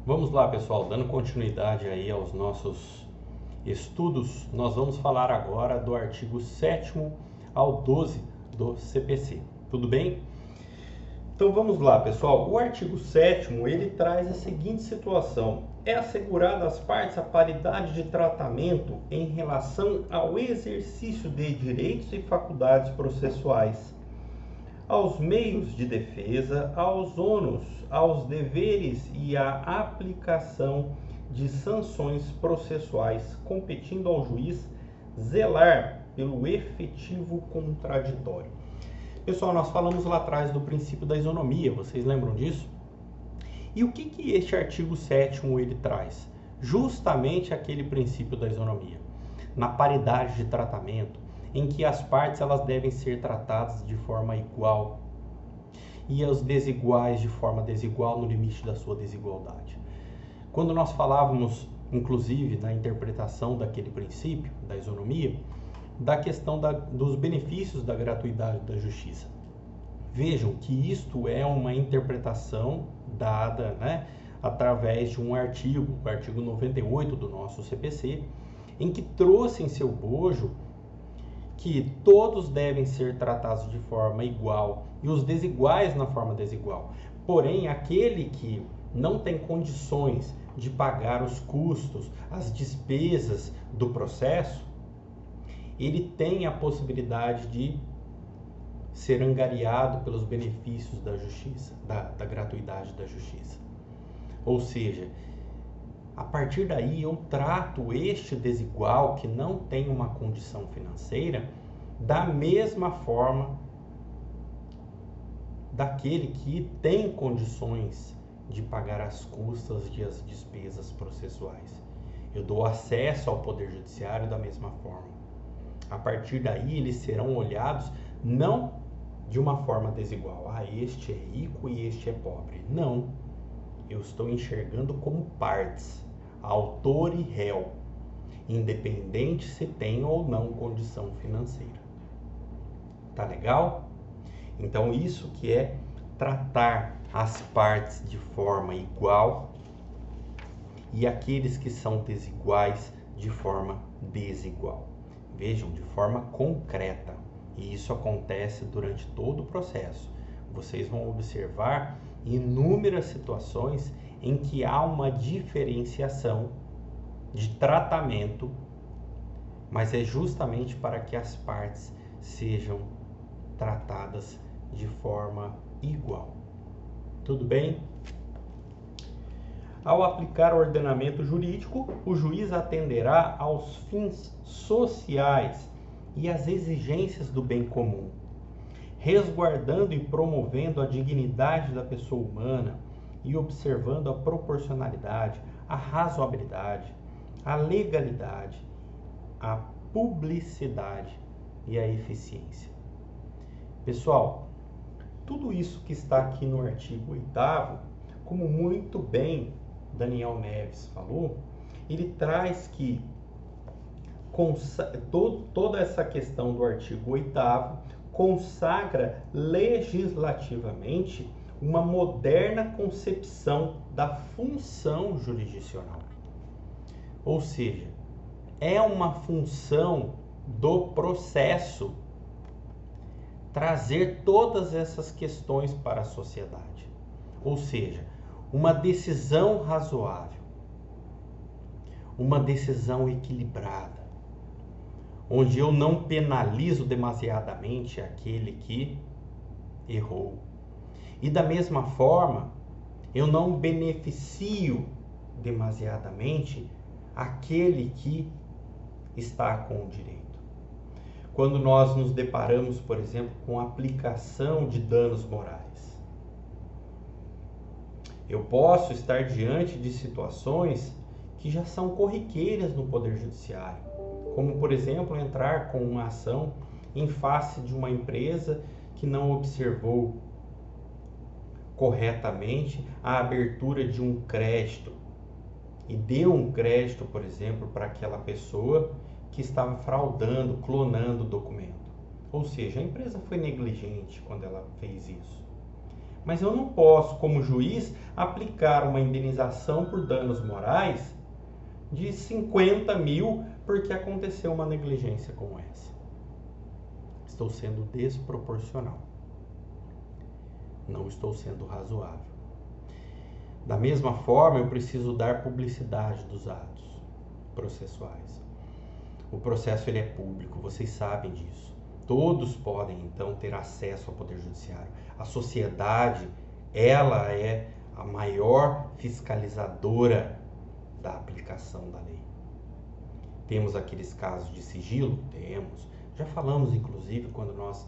Vamos lá, pessoal, dando continuidade aí aos nossos estudos, nós vamos falar agora do artigo 7º ao 12 do CPC. Tudo bem? Então vamos lá, pessoal. O artigo 7º, ele traz a seguinte situação: é assegurada às partes a paridade de tratamento em relação ao exercício de direitos e faculdades processuais, aos meios de defesa, aos ônus, aos deveres e à aplicação de sanções processuais, competindo ao juiz zelar pelo efetivo contraditório. Pessoal, nós falamos lá atrás do princípio da isonomia, vocês lembram disso? E o que este artigo 7º ele traz? Justamente aquele princípio da isonomia, na paridade de tratamento, em que as partes elas devem ser tratadas de forma igual e os desiguais de forma desigual no limite da sua desigualdade. Quando nós falávamos, inclusive, na interpretação daquele princípio da isonomia, da questão dos benefícios da gratuidade da justiça. Vejam que isto é uma interpretação dada, através de um artigo, o artigo 98 do nosso CPC, em que trouxe em seu bojo que todos devem ser tratados de forma igual e os desiguais na forma desigual. Porém, aquele que não tem condições de pagar os custos, as despesas do processo, ele tem a possibilidade de ser angariado pelos benefícios da justiça, da gratuidade da justiça. Ou seja, a partir daí eu trato este desigual que não tem uma condição financeira da mesma forma daquele que tem condições de pagar as custas e as despesas processuais. Eu dou acesso ao Poder Judiciário da mesma forma. A partir daí eles serão olhados não de uma forma desigual. Este é rico e este é pobre. Não. Eu estou enxergando como partes, autor e réu, independente se tem ou não condição financeira. Tá legal? Então isso que é tratar as partes de forma igual e aqueles que são desiguais de forma desigual. Vejam, de forma concreta. E isso acontece durante todo o processo. Vocês vão observar inúmeras situações em que há uma diferenciação de tratamento, mas é justamente para que as partes sejam tratadas de forma igual. Tudo bem? Ao aplicar o ordenamento jurídico, o juiz atenderá aos fins sociais e às exigências do bem comum, resguardando e promovendo a dignidade da pessoa humana e observando a proporcionalidade, a razoabilidade, a legalidade, a publicidade e a eficiência. Pessoal, tudo isso que está aqui no artigo 8º, como muito bem Daniel Neves falou, ele traz que toda essa questão do artigo 8º consagra legislativamente uma moderna concepção da função jurisdicional. Ou seja, é uma função do processo trazer todas essas questões para a sociedade. Ou seja, uma decisão razoável, uma decisão equilibrada, onde eu não penalizo demasiadamente aquele que errou. E da mesma forma, eu não beneficio demasiadamente aquele que está com o direito. Quando nós nos deparamos, por exemplo, com a aplicação de danos morais, eu posso estar diante de situações que já são corriqueiras no Poder Judiciário, como, por exemplo, entrar com uma ação em face de uma empresa que não observou corretamente a abertura de um crédito e deu um crédito, por exemplo, para aquela pessoa que estava fraudando, clonando o documento. Ou seja, a empresa foi negligente quando ela fez isso. Mas eu não posso, como juiz, aplicar uma indenização por danos morais de 50 mil porque aconteceu uma negligência como essa. Estou sendo desproporcional. Não estou sendo razoável. Da mesma forma, eu preciso dar publicidade dos atos processuais. O processo ele é público, vocês sabem disso. Todos podem, então, ter acesso ao Poder Judiciário. A sociedade, ela é a maior fiscalizadora da aplicação da lei. Temos aqueles casos de sigilo? Temos. Já falamos, inclusive, quando nós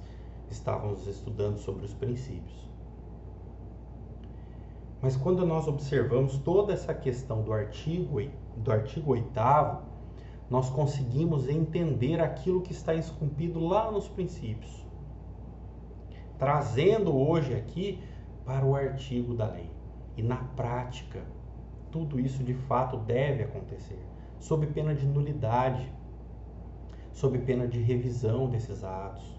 estávamos estudando sobre os princípios. Mas quando nós observamos toda essa questão do artigo 8º, nós conseguimos entender aquilo que está esculpido lá nos princípios, trazendo hoje aqui para o artigo da lei. E na prática, tudo isso de fato deve acontecer, sob pena de nulidade, sob pena de revisão desses atos,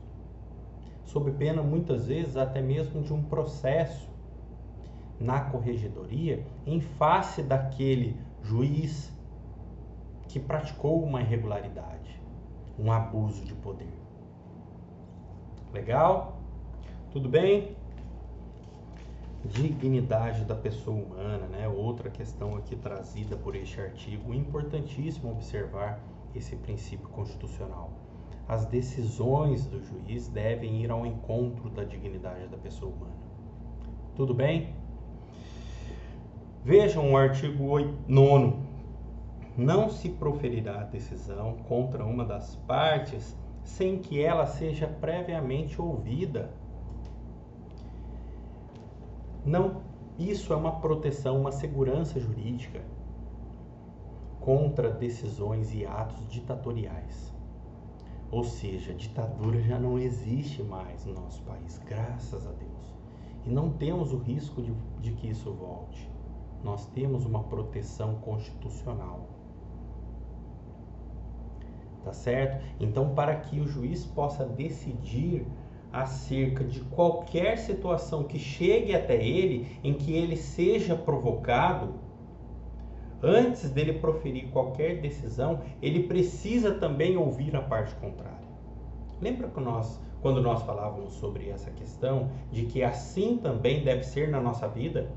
sob pena muitas vezes até mesmo de um processo na corregedoria em face daquele juiz que praticou uma irregularidade, um abuso de poder. Legal? Tudo bem? Dignidade da pessoa humana, né? Outra questão aqui trazida por este artigo. Importantíssimo observar esse princípio constitucional. As decisões do juiz devem ir ao encontro da dignidade da pessoa humana. Tudo bem? Vejam o artigo 9º. Não se proferirá decisão contra uma das partes sem que ela seja previamente ouvida. Não, isso é uma proteção, uma segurança jurídica contra decisões e atos ditatoriais. Ou seja, ditadura já não existe mais no nosso país, graças a Deus. E não temos o risco de que isso volte. Nós temos uma proteção constitucional. Tá certo? Então, para que o juiz possa decidir acerca de qualquer situação que chegue até ele, em que ele seja provocado, antes dele proferir qualquer decisão, ele precisa também ouvir a parte contrária. Lembra que quando nós falávamos sobre essa questão, de que assim também deve ser na nossa vida?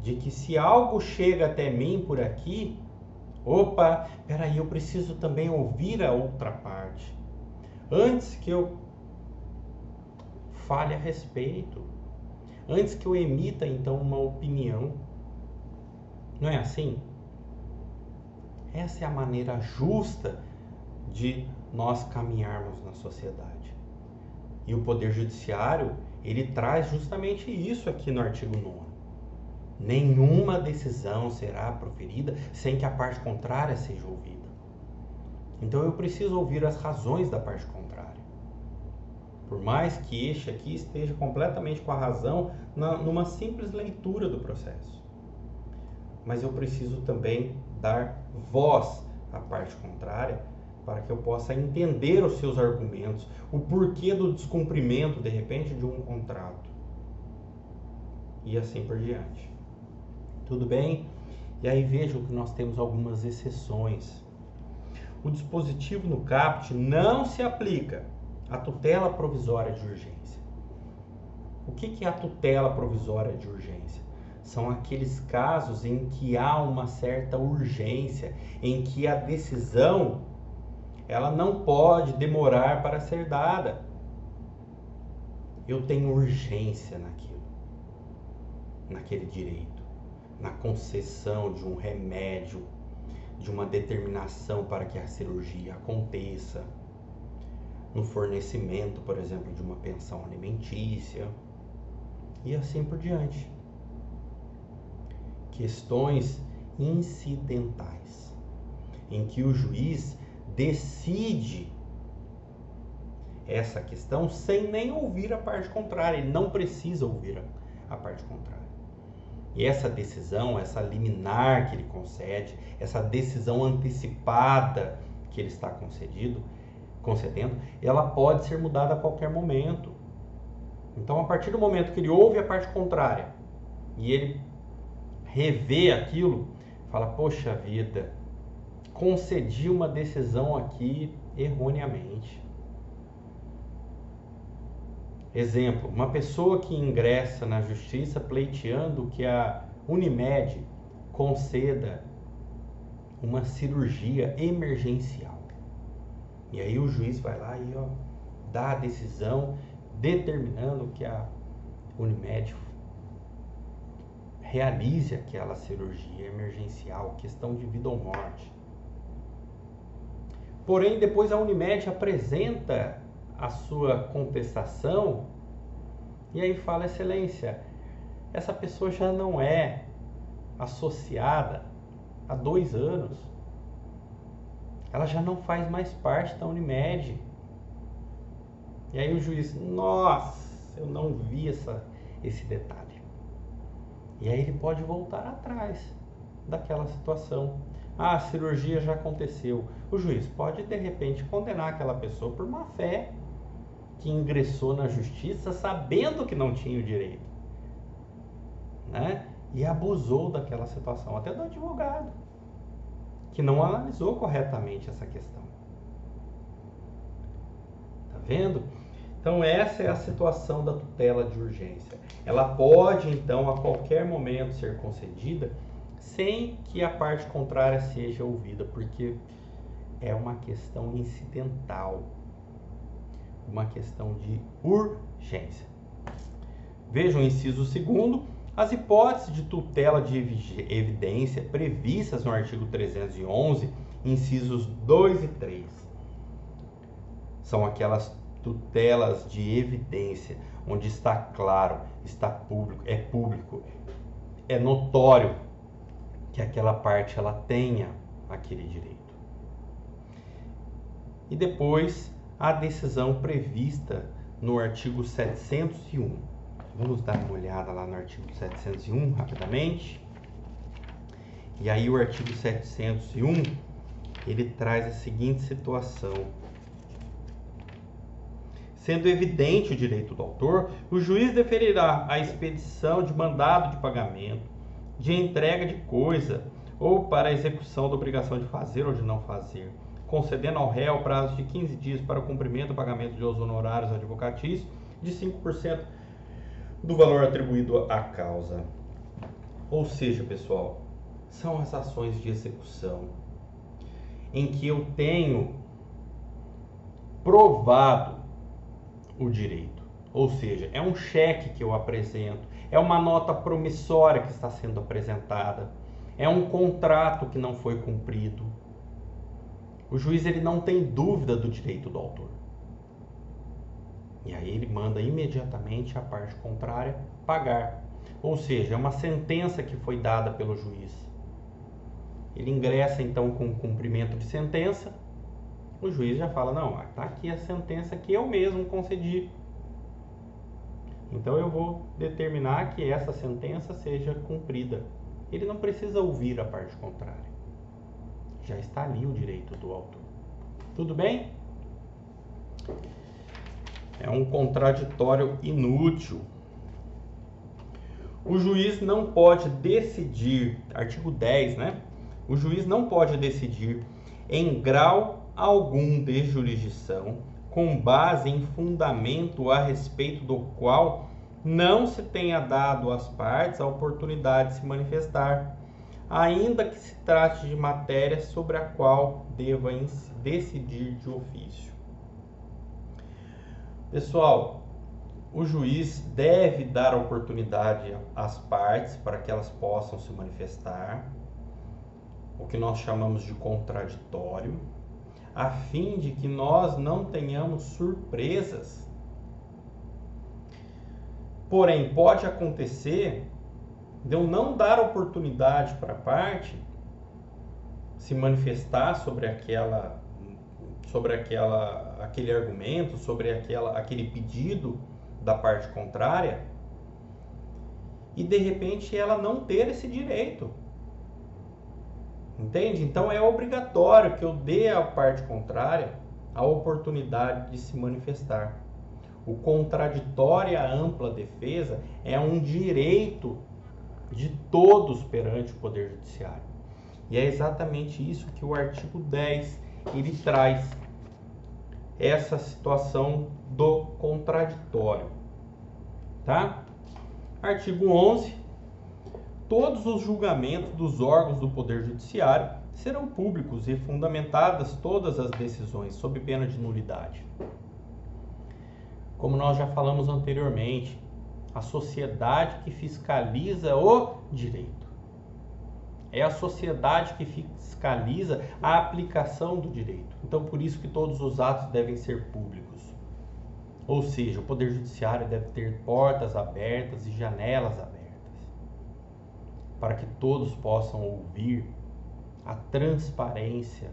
De que se algo chega até mim por aqui, opa, peraí, eu preciso também ouvir a outra parte. Antes que eu fale a respeito. Antes que eu emita, então, uma opinião. Não é assim? Essa é a maneira justa de nós caminharmos na sociedade. E o Poder Judiciário, ele traz justamente isso aqui no artigo 9º. Nenhuma decisão será proferida sem que a parte contrária seja ouvida. Então eu preciso ouvir as razões da parte contrária. Por mais que este aqui esteja completamente com a razão numa simples leitura do processo. Mas eu preciso também dar voz à parte contrária para que eu possa entender os seus argumentos, o porquê do descumprimento, de repente, de um contrato. E assim por diante. Tudo bem? E aí vejam que nós temos algumas exceções. O dispositivo no caput não se aplica à tutela provisória de urgência. O que é a tutela provisória de urgência? São aqueles casos em que há uma certa urgência, em que a decisão ela não pode demorar para ser dada. Eu tenho urgência naquele direito. Na concessão de um remédio, de uma determinação para que a cirurgia aconteça, no fornecimento, por exemplo, de uma pensão alimentícia, e assim por diante. Questões incidentais, em que o juiz decide essa questão sem nem ouvir a parte contrária, ele não precisa ouvir a parte contrária. E essa decisão, essa liminar que ele concede, essa decisão antecipada que ele está concedendo, ela pode ser mudada a qualquer momento. Então, a partir do momento que ele ouve a parte contrária e ele revê aquilo, fala, poxa vida, concedi uma decisão aqui erroneamente. Exemplo, uma pessoa que ingressa na justiça pleiteando que a Unimed conceda uma cirurgia emergencial. E aí o juiz vai lá e dá a decisão determinando que a Unimed realize aquela cirurgia emergencial, questão de vida ou morte. Porém, depois a Unimed apresenta a sua contestação e aí fala, excelência, essa pessoa já não é associada há 2 anos. Ela já não faz mais parte da Unimed. E aí o juiz, nossa, eu não vi esse detalhe. E aí ele pode voltar atrás daquela situação. Ah, a cirurgia já aconteceu. O juiz pode, de repente, condenar aquela pessoa por má fé, que ingressou na justiça sabendo que não tinha o direito, né? E abusou daquela situação, até do advogado, que não analisou corretamente essa questão. Tá vendo? Então essa é a situação da tutela de urgência. Ela pode, então, a qualquer momento ser concedida sem que a parte contrária seja ouvida, porque é uma questão incidental, uma questão de urgência. Veja o inciso 2º, as hipóteses de tutela de evidência previstas no artigo 311, incisos 2 e 3. São aquelas tutelas de evidência onde está claro, está público, é notório que aquela parte ela tenha aquele direito. E depois a decisão prevista no artigo 701. Vamos dar uma olhada lá no artigo 701 rapidamente. E aí o artigo 701, ele traz a seguinte situação. Sendo evidente o direito do autor, o juiz deferirá a expedição de mandado de pagamento, de entrega de coisa ou para a execução da obrigação de fazer ou de não fazer, concedendo ao réu prazo de 15 dias para o cumprimento do pagamento de honorários advocatícios de 5% do valor atribuído à causa. Ou seja, pessoal, são as ações de execução em que eu tenho provado o direito. Ou seja, é um cheque que eu apresento, é uma nota promissória que está sendo apresentada, é um contrato que não foi cumprido. O juiz ele não tem dúvida do direito do autor. E aí ele manda imediatamente a parte contrária pagar. Ou seja, é uma sentença que foi dada pelo juiz. Ele ingressa então com o cumprimento de sentença. O juiz já fala, não, está aqui a sentença que eu mesmo concedi. Então eu vou determinar que essa sentença seja cumprida. Ele não precisa ouvir a parte contrária. Já está ali o direito do autor. Tudo bem? É um contraditório inútil. O juiz não pode decidir, artigo 10, né? O juiz não pode decidir em grau algum de jurisdição com base em fundamento a respeito do qual não se tenha dado às partes a oportunidade de se manifestar, ainda que se trate de matéria sobre a qual deva decidir de ofício. Pessoal, o juiz deve dar oportunidade às partes para que elas possam se manifestar, o que nós chamamos de contraditório, a fim de que nós não tenhamos surpresas. Porém, pode acontecer de eu não dar oportunidade para a parte se manifestar sobre aquele argumento, sobre aquele pedido da parte contrária, e de repente ela não ter esse direito. Entende? Então é obrigatório que eu dê à parte contrária a oportunidade de se manifestar. O contraditório e a ampla defesa é um direito de todos perante o Poder Judiciário. E é exatamente isso que o artigo 10 ele traz, essa situação do contraditório, tá? Artigo 11. Todos os julgamentos dos órgãos do Poder Judiciário serão públicos e fundamentadas todas as decisões, sob pena de nulidade. Como nós já falamos anteriormente, a sociedade que fiscaliza o direito. É a sociedade que fiscaliza a aplicação do direito. Então, por isso que todos os atos devem ser públicos. Ou seja, o Poder Judiciário deve ter portas abertas e janelas abertas, para que todos possam ouvir a transparência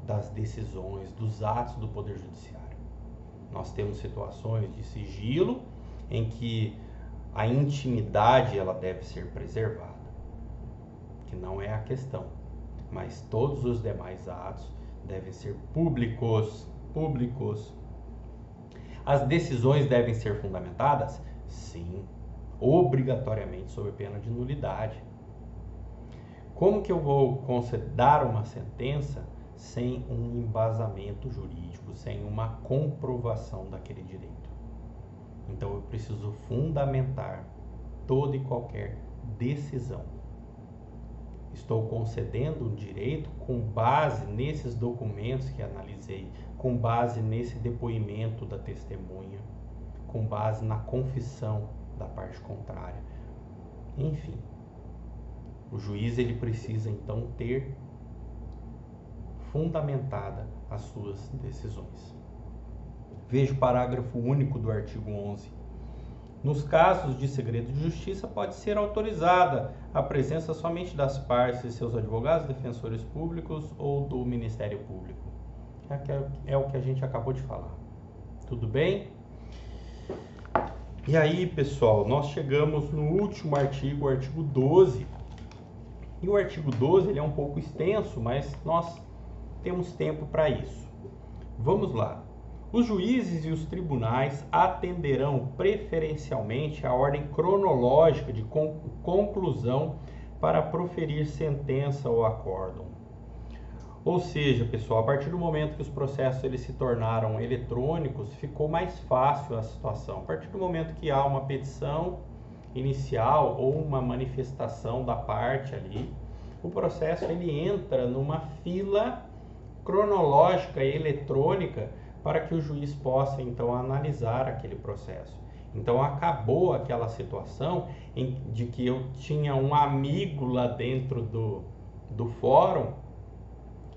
das decisões, dos atos do Poder Judiciário. Nós temos situações de sigilo em que a intimidade ela deve ser preservada, que não é a questão, mas todos os demais atos devem ser públicos. As decisões devem ser fundamentadas? Sim, obrigatoriamente sob pena de nulidade. Como que eu vou dar uma sentença sem um embasamento jurídico, sem uma comprovação daquele direito? Então eu preciso fundamentar toda e qualquer decisão. Estou concedendo um direito com base nesses documentos que analisei, com base nesse depoimento da testemunha, com base na confissão da parte contrária. Enfim, o juiz ele precisa então ter fundamentada as suas decisões. Veja o parágrafo único do artigo 11. Nos casos de segredo de justiça, pode ser autorizada a presença somente das partes e seus advogados, defensores públicos ou do Ministério Público. É o que a gente acabou de falar. Tudo bem? E aí, pessoal, nós chegamos no último artigo, o artigo 12. E o artigo 12 ele é um pouco extenso, mas nós temos tempo para isso. Vamos lá. Os juízes e os tribunais atenderão preferencialmente à ordem cronológica de conclusão para proferir sentença ou acórdão. Ou seja, pessoal, a partir do momento que os processos eles se tornaram eletrônicos, ficou mais fácil a situação. A partir do momento que há uma petição inicial ou uma manifestação da parte ali, o processo ele entra numa fila cronológica e eletrônica para que o juiz possa então analisar aquele processo. Então acabou aquela situação de que eu tinha um amigo lá dentro do fórum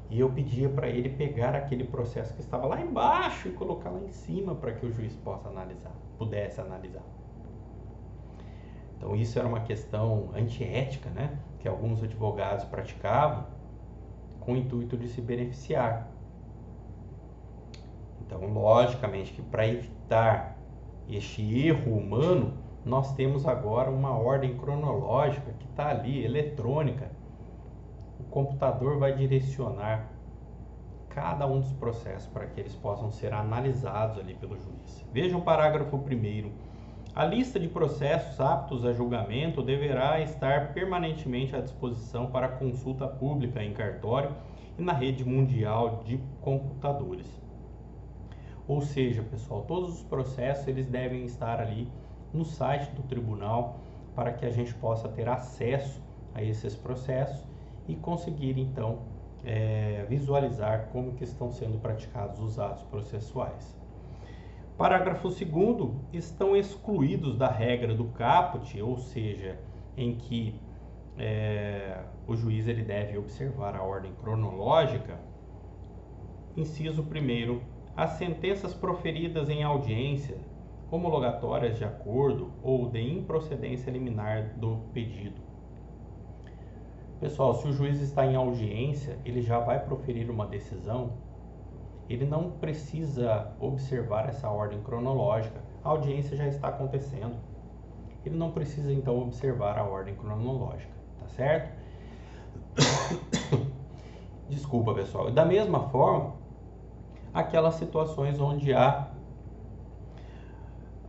e eu pedia para ele pegar aquele processo que estava lá embaixo e colocar lá em cima para que o juiz pudesse analisar. Então isso era uma questão antiética, né, que alguns advogados praticavam com o intuito de se beneficiar. Então, logicamente que para evitar este erro humano, nós temos agora uma ordem cronológica que está ali, eletrônica. O computador vai direcionar cada um dos processos para que eles possam ser analisados ali pelo juiz. Vejam o parágrafo 1º. A lista de processos aptos a julgamento deverá estar permanentemente à disposição para consulta pública em cartório e na rede mundial de computadores. Ou seja, pessoal, todos os processos eles devem estar ali no site do tribunal para que a gente possa ter acesso a esses processos e conseguir então visualizar como que estão sendo praticados os atos processuais. Parágrafo 2º, estão excluídos da regra do caput, ou seja, em que o juiz ele deve observar a ordem cronológica. Inciso 1º, as sentenças proferidas em audiência, homologatórias de acordo ou de improcedência liminar do pedido. Pessoal, se o juiz está em audiência, ele já vai proferir uma decisão, ele não precisa observar essa ordem cronológica, a audiência já está acontecendo. Ele não precisa então observar a ordem cronológica, tá certo? Desculpa, pessoal. Da mesma forma, aquelas situações onde há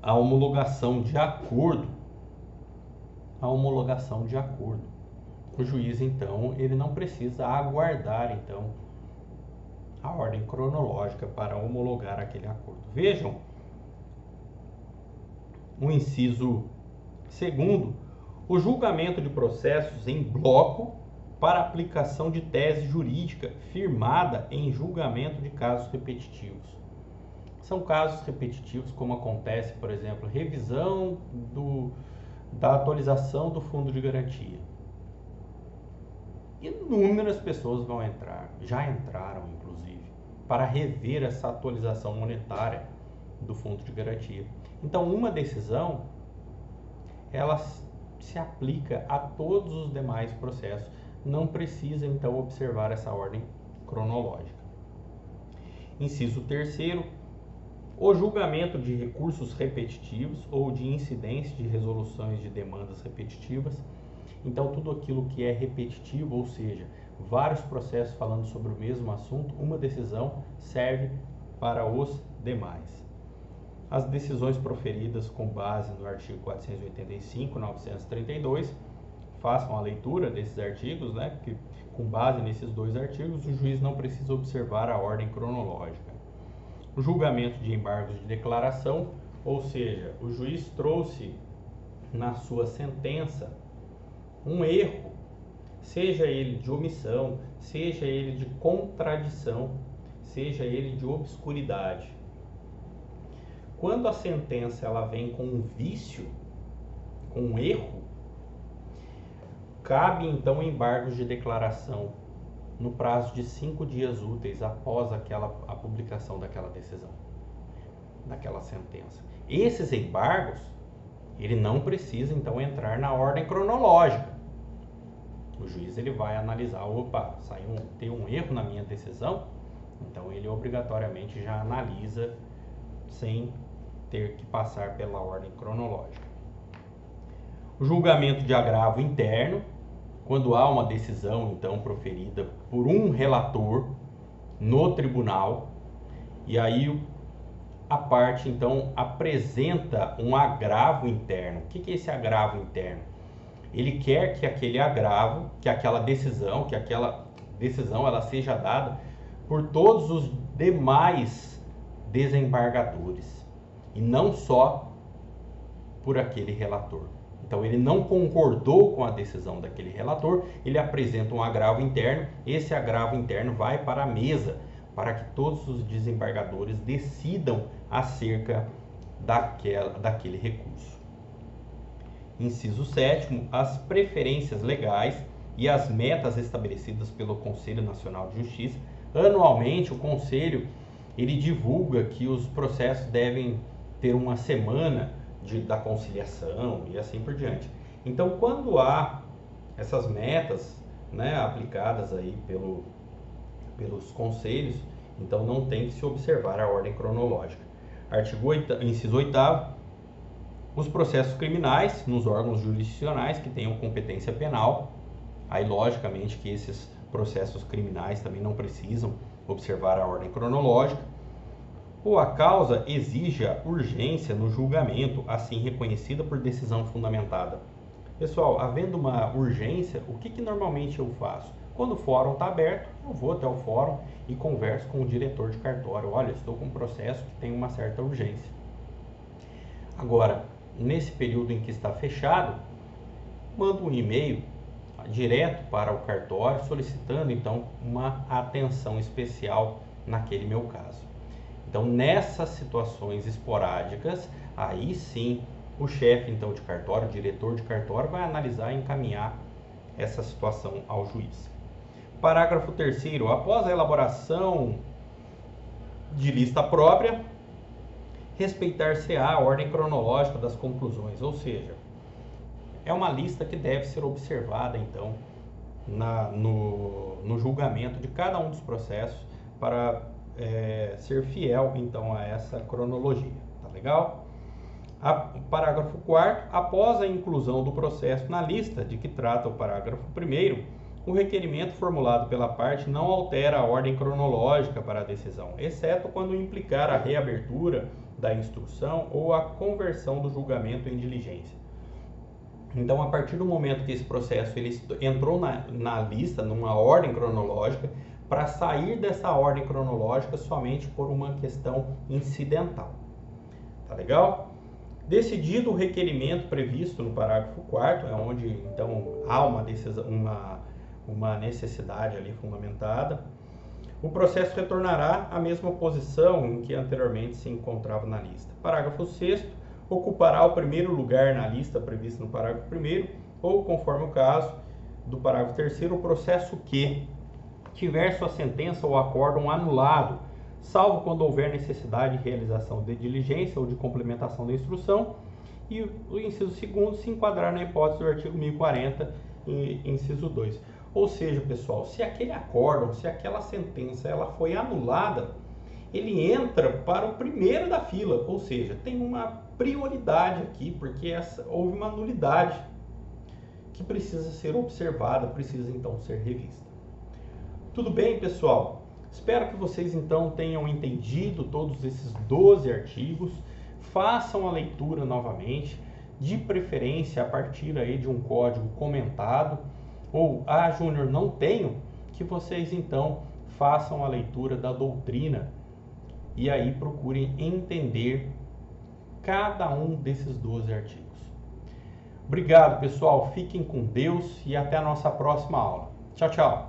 a homologação de acordo, o juiz, então, ele não precisa aguardar, então, a ordem cronológica para homologar aquele acordo. Vejam o inciso 2º, o julgamento de processos em bloco para aplicação de tese jurídica firmada em julgamento de casos repetitivos. São casos repetitivos como acontece, por exemplo, revisão da atualização do fundo de garantia. Inúmeras pessoas vão entrar, já entraram inclusive, para rever essa atualização monetária do fundo de garantia. Então, uma decisão, ela se aplica a todos os demais processos, não precisa então observar essa ordem cronológica. Inciso 3º, o julgamento de recursos repetitivos ou de incidência de resoluções de demandas repetitivas. Então, tudo aquilo que é repetitivo, ou seja, vários processos falando sobre o mesmo assunto, uma decisão serve para os demais. As decisões proferidas com base no artigo 485, 932, façam a leitura desses artigos, né? Que com base nesses dois artigos, o juiz não precisa observar a ordem cronológica. O julgamento de embargos de declaração, ou seja, o juiz trouxe na sua sentença um erro, seja ele de omissão, seja ele de contradição, seja ele de obscuridade. Quando a sentença ela vem com um vício, com um erro, cabe então embargos de declaração no prazo de 5 dias úteis após a publicação daquela decisão, daquela sentença. Esses embargos, ele não precisa então entrar na ordem cronológica. O juiz ele vai analisar, opa, tem um erro na minha decisão, então ele obrigatoriamente já analisa sem ter que passar pela ordem cronológica. O julgamento de agravo interno, quando há uma decisão então proferida por um relator no tribunal, e aí a parte então apresenta um agravo interno. O que é esse agravo interno? Ele quer que aquele agravo, que aquela decisão ela seja dada por todos os demais desembargadores e não só por aquele relator. Então ele não concordou com a decisão daquele relator, ele apresenta um agravo interno, esse agravo interno vai para a mesa, para que todos os desembargadores decidam acerca daquele recurso. Inciso 7º, as preferências legais e as metas estabelecidas pelo Conselho Nacional de Justiça. Anualmente, o Conselho ele divulga que os processos devem ter uma semana da conciliação e assim por diante. Então, quando há essas metas, né, aplicadas aí pelos conselhos, então não tem que se observar a ordem cronológica. Inciso 8º, os processos criminais nos órgãos jurisdicionais que tenham competência penal, aí logicamente que esses processos criminais também não precisam observar a ordem cronológica, ou a causa exija urgência no julgamento, assim reconhecida por decisão fundamentada. Pessoal, havendo uma urgência, o que normalmente eu faço? Quando o fórum está aberto, eu vou até o fórum e converso com o diretor de cartório. Olha, estou com um processo que tem uma certa urgência. Agora, nesse período em que está fechado, mando um e-mail direto para o cartório solicitando então uma atenção especial naquele meu caso. Então, nessas situações esporádicas, aí sim o chefe então de cartório, o diretor de cartório vai analisar e encaminhar essa situação ao juiz. Parágrafo 3º, após a elaboração de lista própria, respeitar-se-á a ordem cronológica das conclusões, ou seja, é uma lista que deve ser observada então no julgamento de cada um dos processos para ser fiel então a essa cronologia, tá legal? Parágrafo 4º, após a inclusão do processo na lista de que trata o parágrafo 1º, o requerimento formulado pela parte não altera a ordem cronológica para a decisão, exceto quando implicar a reabertura da instrução ou a conversão do julgamento em diligência. Então, a partir do momento que esse processo ele entrou na lista, numa ordem cronológica, para sair dessa ordem cronológica somente por uma questão incidental. Tá legal? Decidido o requerimento previsto no parágrafo 4º, é onde então há uma necessidade ali fundamentada, o processo retornará à mesma posição em que anteriormente se encontrava na lista. Parágrafo 6º, ocupará o primeiro lugar na lista prevista no parágrafo 1º, ou, conforme o caso do parágrafo 3º, o processo que tiver sua sentença ou acórdão anulado, salvo quando houver necessidade de realização de diligência ou de complementação da instrução, e o inciso 2º se enquadrar na hipótese do artigo 1040, inciso 2. Ou seja, pessoal, se aquele acórdão, se aquela sentença ela foi anulada, ele entra para o primeiro da fila, ou seja, tem uma prioridade aqui, porque houve uma nulidade que precisa ser observada, precisa então ser revista. Tudo bem, pessoal? Espero que vocês então tenham entendido todos esses 12 artigos. Façam a leitura novamente, de preferência a partir aí de um código comentado, ou Júnior, não tenho, que vocês então façam a leitura da doutrina e aí procurem entender cada um desses 12 artigos. Obrigado, pessoal. Fiquem com Deus e até a nossa próxima aula. Tchau, tchau.